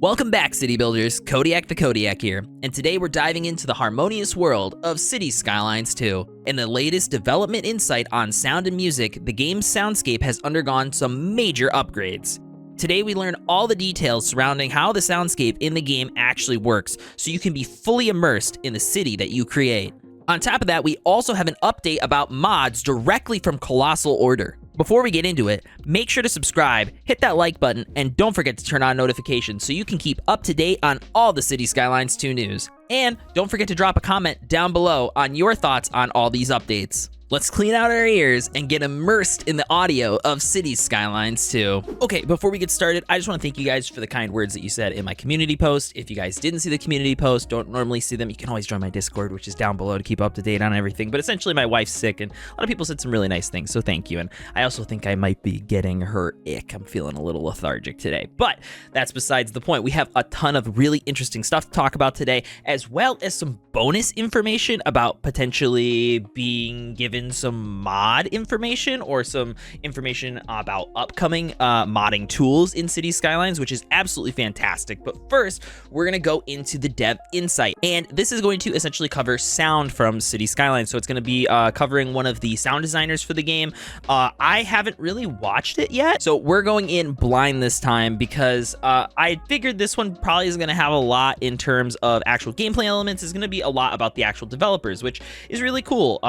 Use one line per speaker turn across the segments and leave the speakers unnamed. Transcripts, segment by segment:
Welcome back, City Builders. Kodiak the Kodiak here, and today we're diving into the harmonious world of Cities Skylines II. In the latest development insight on sound and music, the game's soundscape has undergone some major upgrades. Today we learn all the details surrounding how the soundscape in the game actually works, so you can be fully immersed in the city that you create. On top of that, we also have an update about mods directly from Colossal Order. Before we get into it, make sure to subscribe, hit that like button, and don't forget to turn on notifications so you can keep up to date on all the Cities Skylines 2 news. And don't forget to drop a comment down below on your thoughts on all these updates. Let's clean out our ears and get immersed in the audio of Cities Skylines 2. Okay, before we get started, I just want to thank you guys for the kind words that you said in my community post. If you guys didn't see the community post, don't normally see them, you can always join my Discord, which is down below to keep up to date on everything. But essentially, my wife's sick, and a lot of people said some really nice things, so thank you. And I also think I might be getting her ick. I'm feeling a little lethargic today, but that's besides the point. We have a ton of really interesting stuff to talk about today, as well as some bonus information about potentially being given some mod information or some information about upcoming modding tools in Cities Skylines, which is absolutely fantastic. But first, we're gonna go into the dev insight, and this is going to essentially cover sound from Cities Skylines. So it's gonna be covering one of the sound designers for the game. I haven't really watched it yet, so we're going in blind this time because I figured this one probably is gonna have a lot in terms of actual gameplay elements. It's gonna be a lot about the actual developers, which is really cool.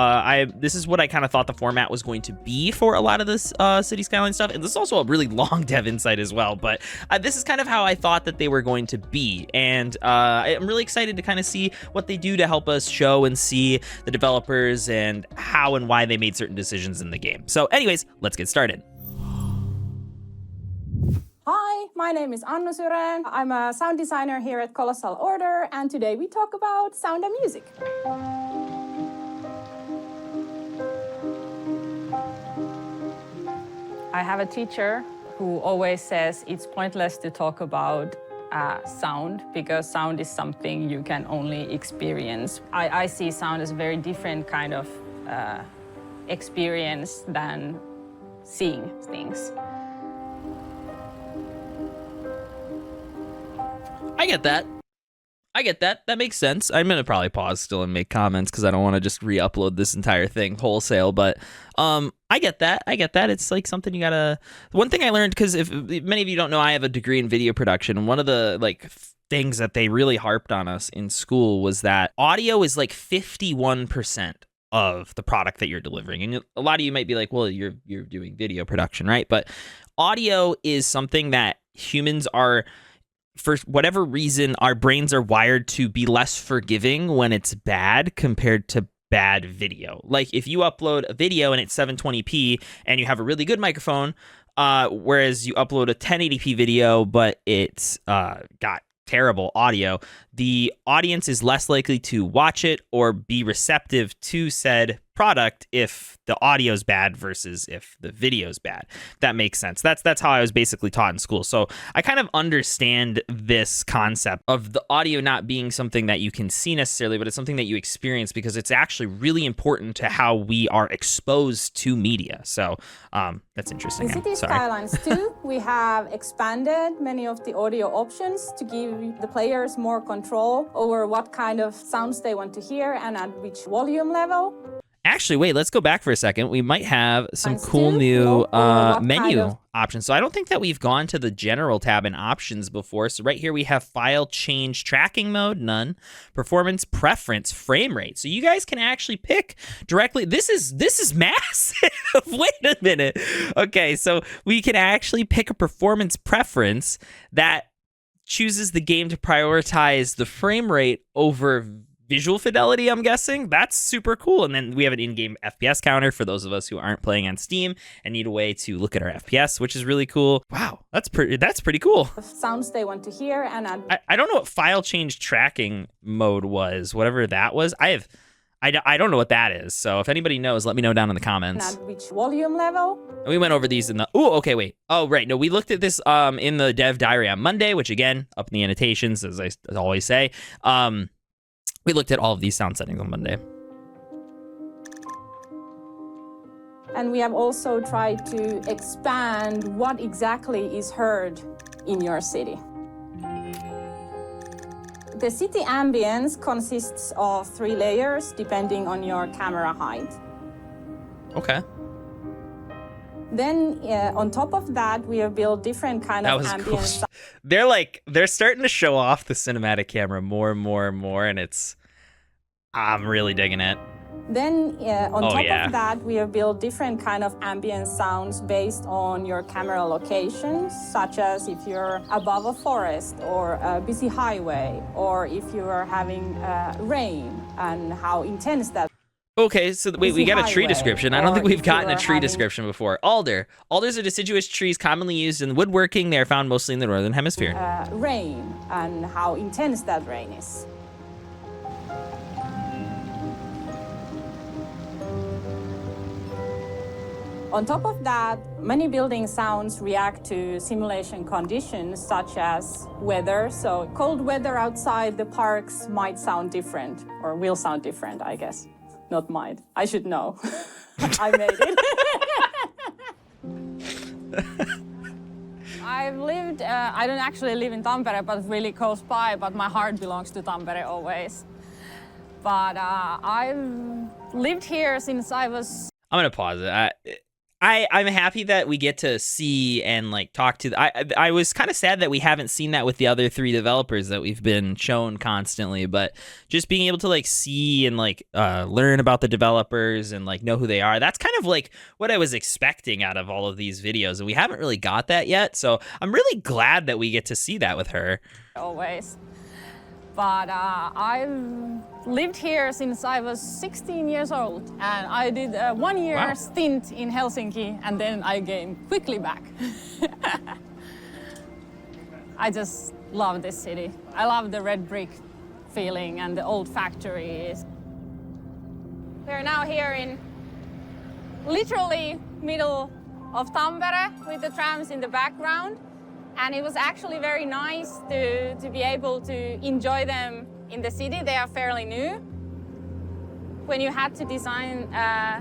This is what I kind of thought the format was going to be for a lot of this Cities Skylines stuff, and this is also a really long dev insight as well, but this is kind of how I thought that they were going to be, and I'm really excited to kind of see what they do to help us show and see the developers and how and why they made certain decisions in the game. So anyways, let's get started.
Hi, my name is Annu Syren. I'm a sound designer here at Colossal Order, and today we talk about sound and music. I have a teacher who always says it's pointless to talk about sound because sound is something you can only experience. I see sound as a very different kind of experience than seeing things.
I get that. That makes sense. I'm gonna probably pause still and make comments because I don't want to just re-upload this entire thing wholesale. But I get that. It's like something you gotta. One thing I learned, because if many of you don't know, I have a degree in video production, and one of the things that they really harped on us in school was that audio is like 51% of the product that you're delivering. And a lot of you might be like, well, you're doing video production, right? But audio is something that humans are, for whatever reason, our brains are wired to be less forgiving when it's bad compared to bad video. Like if you upload a video and it's 720p and you have a really good microphone, whereas you upload a 1080p video but it's got terrible audio, the audience is less likely to watch it or be receptive to said product if the audio's bad versus if the video's bad. That makes sense. That's how I was basically taught in school. So I kind of understand this concept of the audio not being something that you can see necessarily, but it's something that you experience because it's actually really important to how we are exposed to media. So that's interesting.
In Cities Skylines 2, we have expanded many of the audio options to give the players more control over what kind of sounds they want to hear and at which volume level.
Actually, wait, let's go back for a second. We might have some cool new menu options. So I don't think that we've gone to the general tab in options before. So right here we have file change tracking mode, none, performance preference, frame rate. So you guys can actually pick directly. This is massive. Wait a minute. Okay, so we can actually pick a performance preference that chooses the game to prioritize the frame rate over visual fidelity, I'm guessing. That's super cool. And then we have an in-game FPS counter for those of us who aren't playing on Steam and need a way to look at our FPS, which is really cool. Wow, that's pretty cool.
Sounds they want to hear, and
I don't know what file change tracking mode was, whatever that was. I don't know what that is. So if anybody knows, let me know down in the comments.
At which volume level?
And we went over these in the, okay, wait. Oh, right. No, we looked at this in the dev diary on Monday, which again, up in the annotations, as I always say. We looked at all of these sound settings on Monday.
And we have also tried to expand what exactly is heard in your city. The city ambience consists of 3 layers depending on your camera height.
Okay.
Then on top of that, we have built different kind of ambience.
Cool. They're starting to show off the cinematic camera more and more and more, and I'm really digging it.
Then on top of that, we have built different kind of ambient sounds based on your camera locations, such as if you're above a forest or a busy highway, or if you are having rain and how intense that.
Okay, so wait, we got a tree description. I don't think we've gotten a tree description before. Alder. Alders are deciduous trees commonly used in woodworking. They are found mostly in the northern hemisphere.
Rain and how intense that rain is. On top of that, many building sounds react to simulation conditions such as weather. So cold weather outside the parks might sound different, or will sound different, I guess. Not might. I should know. I made it. I've lived, I don't actually live in Tampere, but really close by, but my heart belongs to Tampere always. But I've lived here since I was...
I'm going to pause it. I'm happy that we get to see and like talk to. I was kind of sad that we haven't seen that with the other 3 developers that we've been shown constantly, but just being able to like see and like learn about the developers and like know who they are, that's kind of like what I was expecting out of all of these videos, and we haven't really got that yet. So I'm really glad that we get to see that with her.
Always. But I've lived here since I was 16 years old, and I did a 1-year stint in Helsinki, and then I came quickly back. I just love this city. I love the red brick feeling and the old factories. We're now here in literally middle of Tampere with the trams in the background. And it was actually very nice to be able to enjoy them in the city. They are fairly new. When you had to design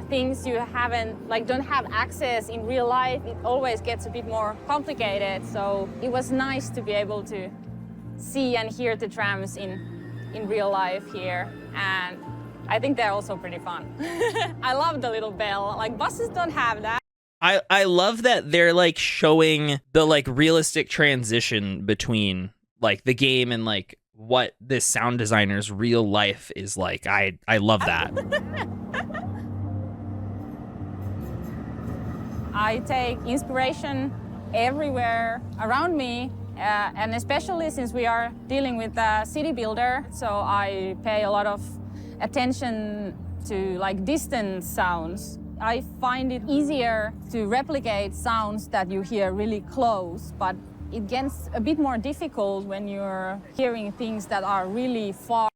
things you don't have access in real life, it always gets a bit more complicated. So it was nice to be able to see and hear the trams in real life here. And I think they're also pretty fun. I love the little bell. Like buses don't have that.
I love that they're like showing the like realistic transition between like the game and like what this sound designer's real life is like. I love that.
I take inspiration everywhere around me, and especially since we are dealing with a city builder, so I pay a lot of attention to like distant sounds. I find it easier to replicate sounds that you hear really close, but it gets a bit more difficult when you're hearing things that are really far.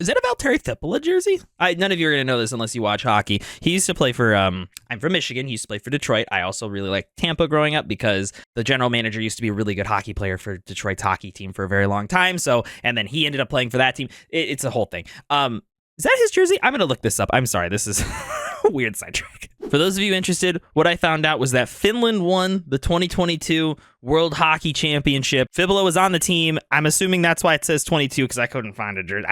Is that about Terry Thippola jersey? None of you are going to know this unless you watch hockey. He used to play for, I'm from Michigan. He used to play for Detroit. I also really liked Tampa growing up because the general manager used to be a really good hockey player for Detroit's hockey team for a very long time. So, and then he ended up playing for that team. It's a whole thing. Is that his jersey? I'm going to look this up. I'm sorry. This is a weird sidetrack. For those of you interested, what I found out was that Finland won the 2022 World Hockey Championship. Fibula was on the team. I'm assuming that's why it says 22 because I couldn't find a jersey.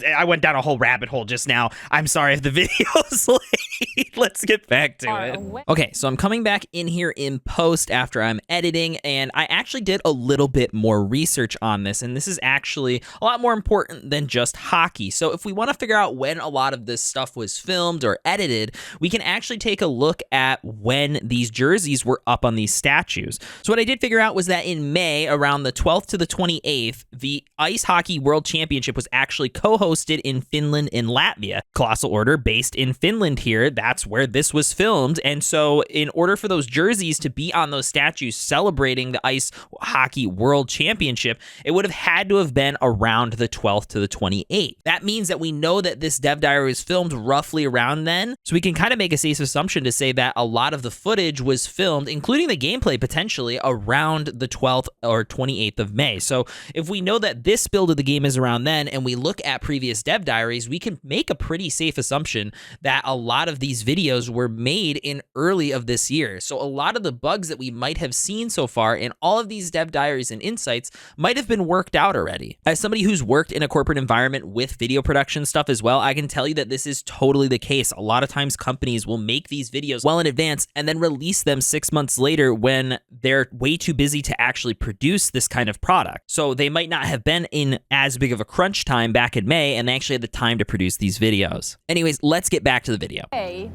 I went down a whole rabbit hole just now. I'm sorry if the video's late. Let's get back to it. Okay, so I'm coming back in here in post after I'm editing, and I actually did a little bit more research on this, and this is actually a lot more important than just hockey. So if we want to figure out when a lot of this stuff was filmed or edited, we can actually take a look at when these jerseys were up on these statues. So what I did figure out was that in May, around the 12th to the 28th, the Ice Hockey World Championship was actually co-hosted in Finland and Latvia. Colossal Order, based in Finland here, that's where this was filmed. And so in order for those jerseys to be on those statues celebrating the Ice Hockey World Championship, it would have had to have been around the 12th to the 28th. That means that we know that this dev diary was filmed roughly around then, so we can kind of make a safe assumption assumption to say that a lot of the footage was filmed, including the gameplay potentially, around the 12th or 28th of May. So if we know that this build of the game is around then, and we look at previous dev diaries, we can make a pretty safe assumption that a lot of these videos were made in early of this year. So a lot of the bugs that we might have seen so far in all of these dev diaries and insights might have been worked out already. As somebody who's worked in a corporate environment with video production stuff as well, I can tell you that this is totally the case. A lot of times companies will make these videos well in advance and then release them 6 months later when they're way too busy to actually produce this kind of product. So they might not have been in as big of a crunch time back in May, and they actually had the time to produce these videos. Anyways, let's get back to the video.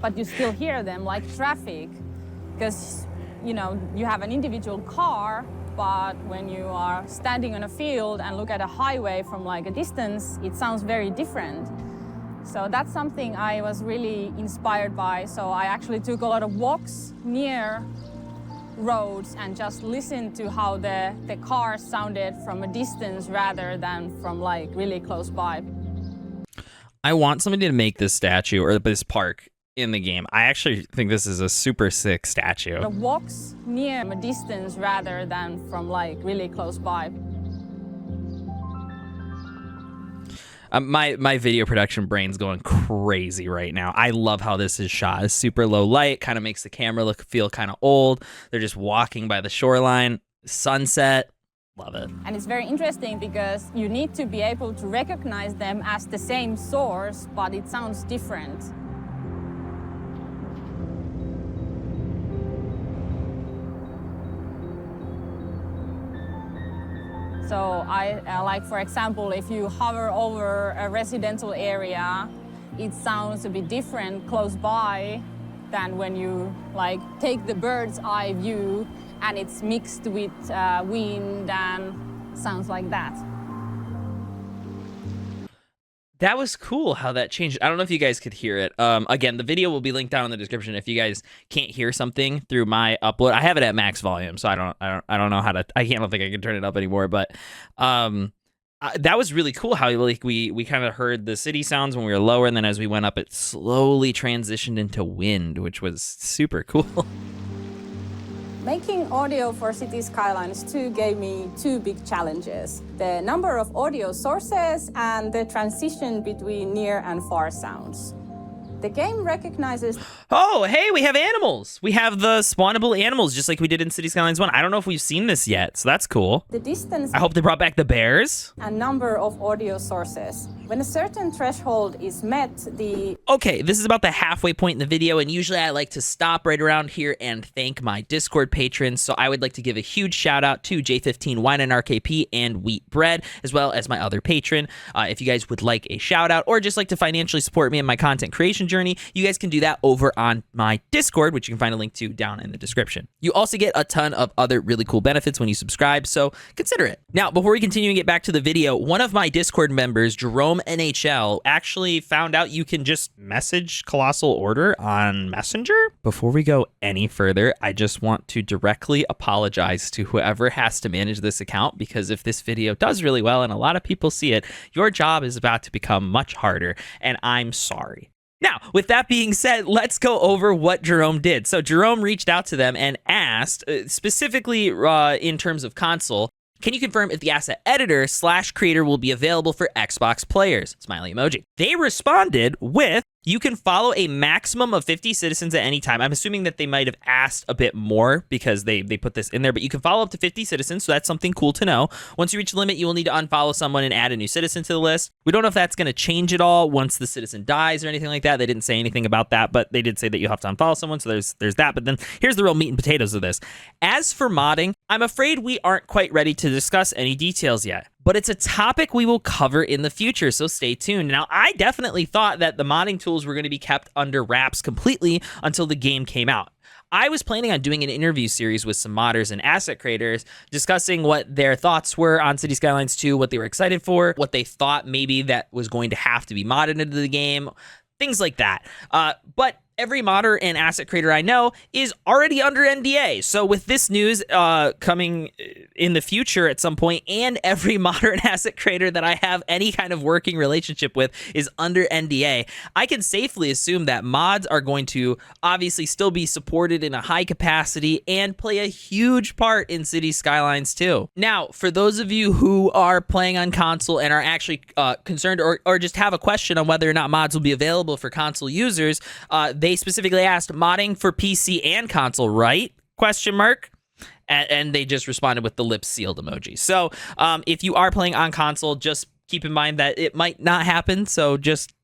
But you still hear them like traffic, because you know, you have an individual car, but when you are standing on a field and look at a highway from like a distance, it sounds very different. So that's something I was really inspired by. So I actually took a lot of walks near roads and just listened to how the cars sounded from a distance rather than from like really close by.
I want somebody to make this statue or this park in the game. I actually think this is a super sick statue.
The walks near a distance rather than from like really close by.
My video production brain's going crazy right now. I love how this is shot. It's super low light, kind of makes the camera feel kind of old. They're just walking by the shoreline, sunset. Love it.
And it's very interesting because you need to be able to recognize them as the same source, but it sounds different. So like, for example, if you hover over a residential area, it sounds a bit different close by than when you like take the bird's eye view and it's mixed with wind and sounds like that.
That was cool how that changed. I don't know if you guys could hear it. Again, the video will be linked down in the description if you guys can't hear something through my upload. I have it at max volume, so I don't know how to. I don't think I can turn it up anymore. But that was really cool how like we kind of heard the city sounds when we were lower, and then as we went up, it slowly transitioned into wind, which was super cool.
Making audio for City Skylines 2 gave me two big challenges: the number of audio sources and the transition between near and far sounds. The game recognizes...
Oh, hey, we have animals. We have the spawnable animals, just like we did in City Skylines 1. I don't know if we've seen this yet, so that's cool.
The distance...
I hope they brought back the bears.
...and number of audio sources. When a certain threshold is met, the...
Okay, this is about the halfway point in the video, and usually I like to stop right around here and thank my Discord patrons, so I would like to give a huge shout out to J15 Wine and RKP and Wheat Bread, as well as my other patron. If you guys would like a shout out, or just like to financially support me in my content creation journey, you guys can do that over on my Discord, which you can find a link to down in the description. You also get a ton of other really cool benefits when you subscribe, so consider it. Now, before we continue and get back to the video, one of my Discord members, Jerome NHL, actually found out you can just message Colossal Order on Messenger. Before we go any further, I just want to directly apologize to whoever has to manage this account, because if this video does really well and a lot of people see it, your job is about to become much harder, and I'm sorry. Now, with that being said, let's go over what Jerome did. So Jerome reached out to them and asked, specifically in terms of console, can you confirm if the asset editor / creator will be available for Xbox players? Smiley emoji. They responded with, you can follow a maximum of 50 citizens at any time. I'm assuming that they might have asked a bit more because they put this in there, but you can follow up to 50 citizens, so that's something cool to know. Once you reach the limit, you will need to unfollow someone and add a new citizen to the list. We don't know if that's going to change at all once the citizen dies or anything like that. They didn't say anything about that, but they did say that you have to unfollow someone, so there's that. But then here's the real meat and potatoes of this. As for modding, I'm afraid we aren't quite ready to discuss any details yet, but it's a topic we will cover in the future, so stay tuned. Now, I definitely thought that the modding tools were going to be kept under wraps completely until the game came out. I was planning on doing an interview series with some modders and asset creators discussing what their thoughts were on City Skylines 2, what they were excited for, what they thought maybe that was going to have to be modded into the game, things like that. But every modder and asset creator I know is already under NDA. So with this news coming in the future at some point, and every modder and asset creator that I have any kind of working relationship with is under NDA, I can safely assume that mods are going to obviously still be supported in a high capacity and play a huge part in Cities Skylines 2. Now, for those of you who are playing on console and are actually concerned or just have a question on whether or not mods will be available for console users, they specifically asked modding for PC and console, right? Question mark. And they just responded with the lips sealed emoji. So if you are playing on console, just keep in mind that it might not happen. So just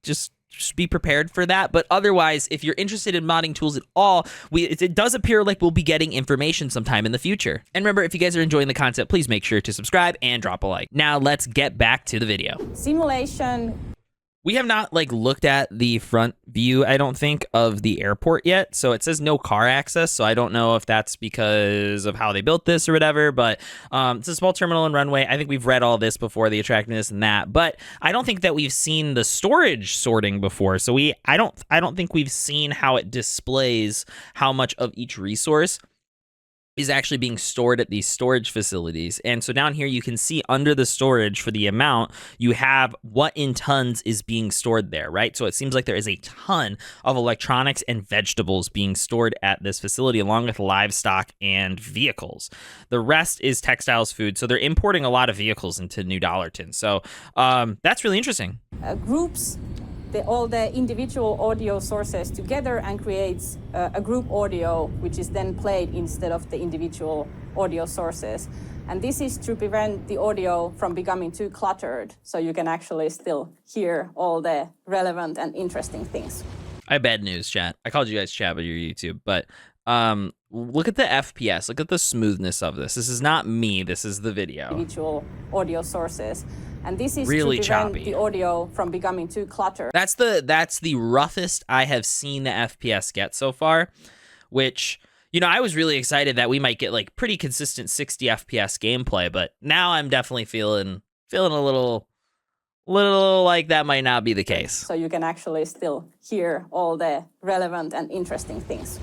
be prepared for that. But otherwise, if you're interested in modding tools at all, it does appear like we'll be getting information sometime in the future. And remember, if you guys are enjoying the content, please make sure to subscribe and drop a like. Now let's get back to the video.
Simulation.
We have not looked at the front view, I don't think, of the airport yet. So it says no car access. So I don't know if that's because of how they built this or whatever, but it's a small terminal and runway. I think we've read all this before, the attractiveness and that, but I don't think that we've seen the storage sorting before. So I don't think we've seen how it displays how much of each resource is actually being stored at these storage facilities. And so down here, you can see under the storage for the amount, you have what in tons is being stored there, right? So it seems like there is a ton of electronics and vegetables being stored at this facility, along with livestock and vehicles. The rest is textiles, food. So they're importing a lot of vehicles into New Dollarton. So that's really interesting.
Groups all the individual audio sources together and creates a group audio, which is then played instead of the individual audio sources. And this is to prevent the audio from becoming too cluttered, so you can actually still hear all the relevant and interesting things.
I have bad news, chat. I called you guys chat with your YouTube, but look at the FPS. Look at the smoothness of this. This is not me. This is the video.
Individual audio sources. And this is
really
to prevent
choppy.
the audio from becoming too cluttered.
That's the roughest I have seen the FPS get so far, which, you know, I was really excited that we might get pretty consistent 60 FPS gameplay, but now I'm definitely feeling a little like that might not be the case.
So you can actually still hear all the relevant and interesting things.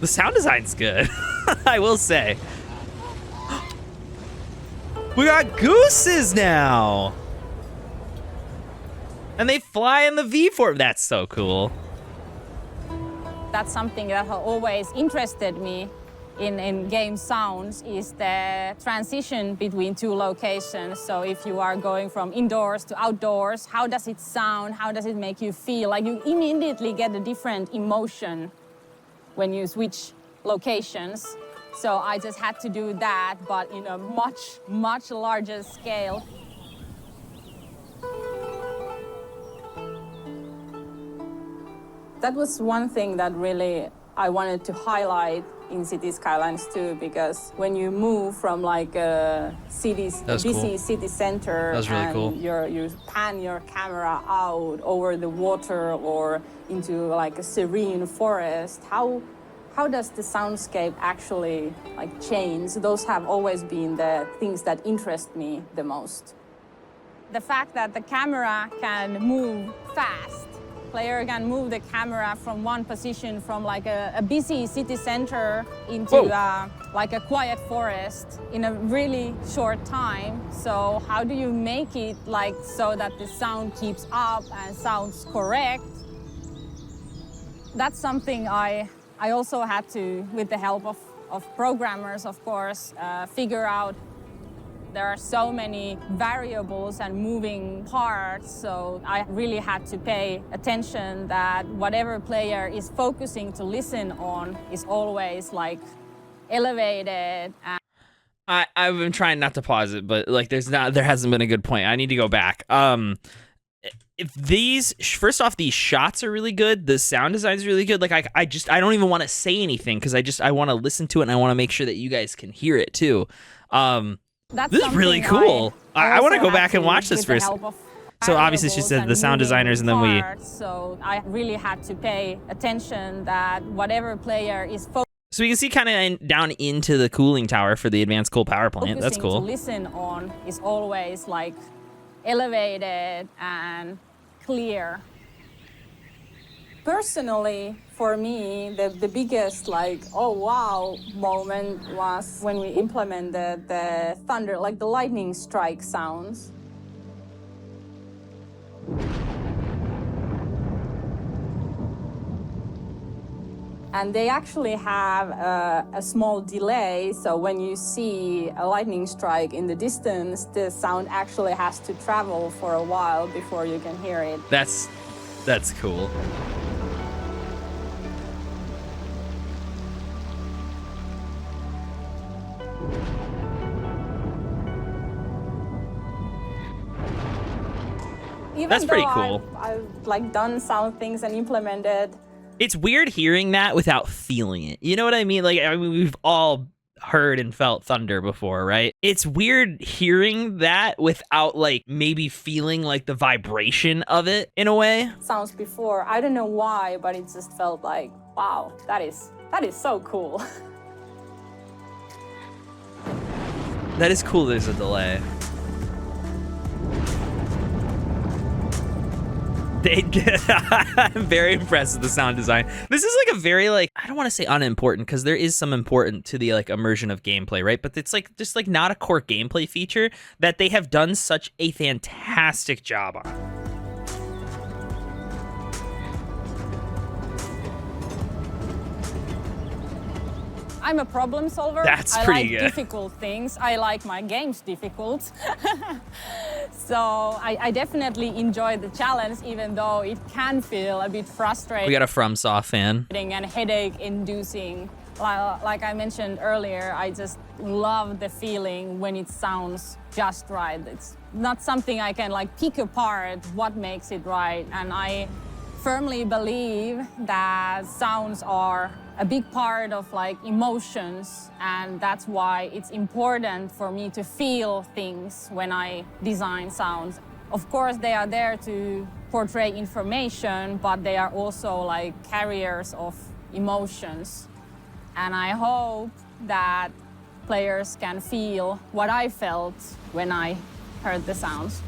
The sound design's good, I will say. We got gooses now! And they fly in the V form. That's so cool.
That's something that has always interested me in game sounds, is the transition between two locations. So if you are going from indoors to outdoors, how does it sound? How does it make you feel? Like, you immediately get a different emotion when you switch locations. So I just had to do that, but in a much, much larger scale. That was one thing that really I wanted to highlight in Cities Skylines 2, because when you move from a busy city center,
that was really cool.
You pan your camera out over the water or into a serene forest, how does the soundscape actually change? Those have always been the things that interest me the most. The fact that the camera can move fast. Player can move the camera from one position from a busy city center into a quiet forest in a really short time. So how do you make it so that the sound keeps up and sounds correct? That's something I also had to, with the help of programmers, of course, figure out. There are so many variables and moving parts, so I really had to pay attention that whatever player is focusing to listen on is always elevated.
I've been trying not to pause it, but there hasn't been a good point. I need to go back. If first off, these shots are really good. The sound design is really good. I don't even want to say anything because I want to listen to it and I want to make sure that you guys can hear it too. This is really cool. I want to go back and watch this first. So obviously she said the sound designers and then we...
So I really had to pay attention that whatever player is
So we can see kind of down into the cooling tower for the advanced coal power plant. That's cool.
To listen on is always elevated and clear. Personally, for me, the biggest like, oh wow moment was when we implemented the thunder, like the lightning strike sounds. And they actually have a small delay, so when you see a lightning strike in the distance, the sound actually has to travel for a while before you can hear it.
That's cool.
Even
That's pretty cool.
I've like done sound things and implemented.
It's weird hearing that without feeling it. You know what I mean? Like, I mean, we've all heard and felt thunder before, right? It's weird hearing that without like maybe feeling like the vibration of it in a way.
Sounds before. I don't know why, but it just felt like, wow, that is so cool.
That is cool there's a delay. I'm very impressed with the sound design. This is like a very like, I don't want to say unimportant because there is some important to the like immersion of gameplay, right? But it's like just like not a core gameplay feature that they have done such a fantastic job on.
I'm a problem solver.
That's
I
pretty
like
good.
difficult things. I like my games difficult. So I definitely enjoy the challenge, even though it can feel a bit frustrating.
We got a FromSoft fan.
And headache-inducing. Like I mentioned earlier, I just love the feeling when it sounds just right. It's not something I can like pick apart what makes it right. And I firmly believe that sounds are a big part of like emotions, and that's why it's important for me to feel things when I design sounds. Of course, they are there to portray information, but they are also like carriers of emotions. And I hope that players can feel what I felt when I heard the sounds.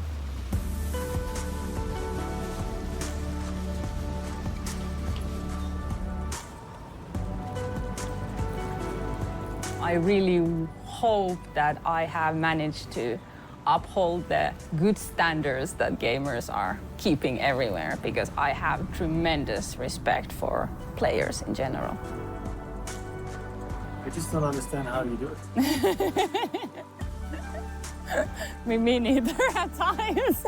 I really hope that I have managed to uphold the good standards that gamers are keeping everywhere, because I have tremendous respect for players in general.
I just don't understand how you do it.
Me neither at times.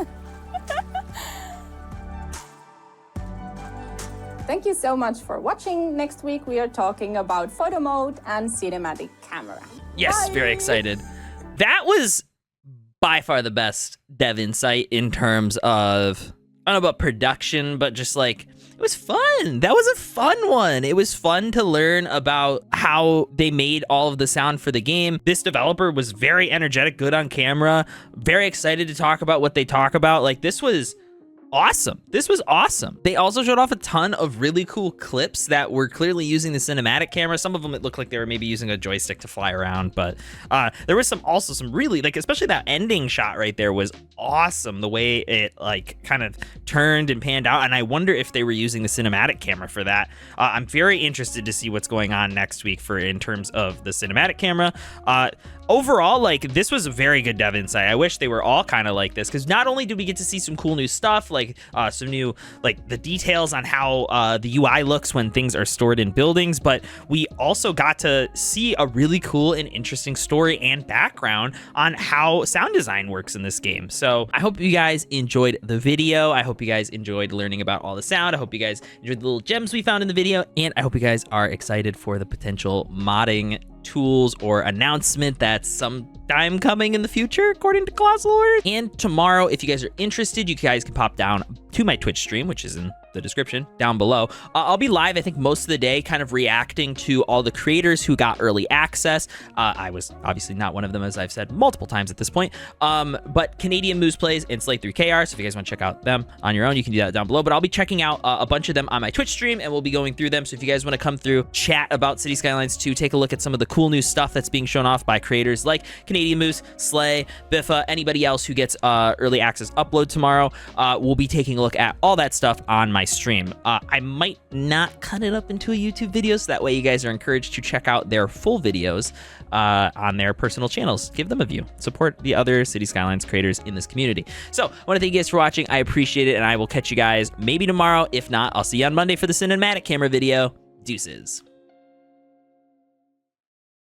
Thank you so much for watching. Next week we are talking about photo mode and cinematic camera.
Yes,
Bye.
very excited. That was by far the best dev insight in terms of, I don't know about production, but just like, it was fun. That was a fun one. It was fun to learn about how they made all of the sound for the game. This developer was very energetic, good on camera, very excited to talk about what they talk about. Like, this was awesome. This was awesome. They also showed off a ton of really cool clips that were clearly using the cinematic camera. Some of them, it looked like they were maybe using a joystick to fly around, but there was also some really, like, especially that ending shot right there was awesome. The way it like kind of turned and panned out. And I wonder if they were using the cinematic camera for that. I'm very interested to see what's going on next week in terms of the cinematic camera. Overall, like, this was a very good dev insight. I wish they were all kind of like this, because not only did we get to see some cool new stuff, like some new, like the details on how the UI looks when things are stored in buildings, but we also got to see a really cool and interesting story and background on how sound design works in this game. So I hope you guys enjoyed the video. I hope you guys enjoyed learning about all the sound. I hope you guys enjoyed the little gems we found in the video, and I hope you guys are excited for the potential modding tools or announcement that's sometime coming in the future, according to Colossal Order. And tomorrow, if you guys are interested, you guys can pop down to my Twitch stream, which is in the description down below. I'll be live, I think, most of the day, kind of reacting to all the creators who got early access. I was obviously not one of them, as I've said multiple times at this point. But Canadian Moose Plays and Slate3KR, so if you guys want to check out them on your own, you can do that down below. But I'll be checking out a bunch of them on my Twitch stream, and we'll be going through them. So if you guys want to come through, chat about City Skylines 2, take a look at some of the cool new stuff that's being shown off by creators like Canadian Moose, Slay, Biffa, anybody else who gets early access upload tomorrow. We'll be taking a look at all that stuff on my stream. I might not cut it up into a YouTube video, so that way you guys are encouraged to check out their full videos on their personal channels. Give them a view. Support the other City Skylines creators in this community. So I want to thank you guys for watching. I appreciate it, and I will catch you guys maybe tomorrow. If not, I'll see you on Monday for the cinematic camera video. Deuces.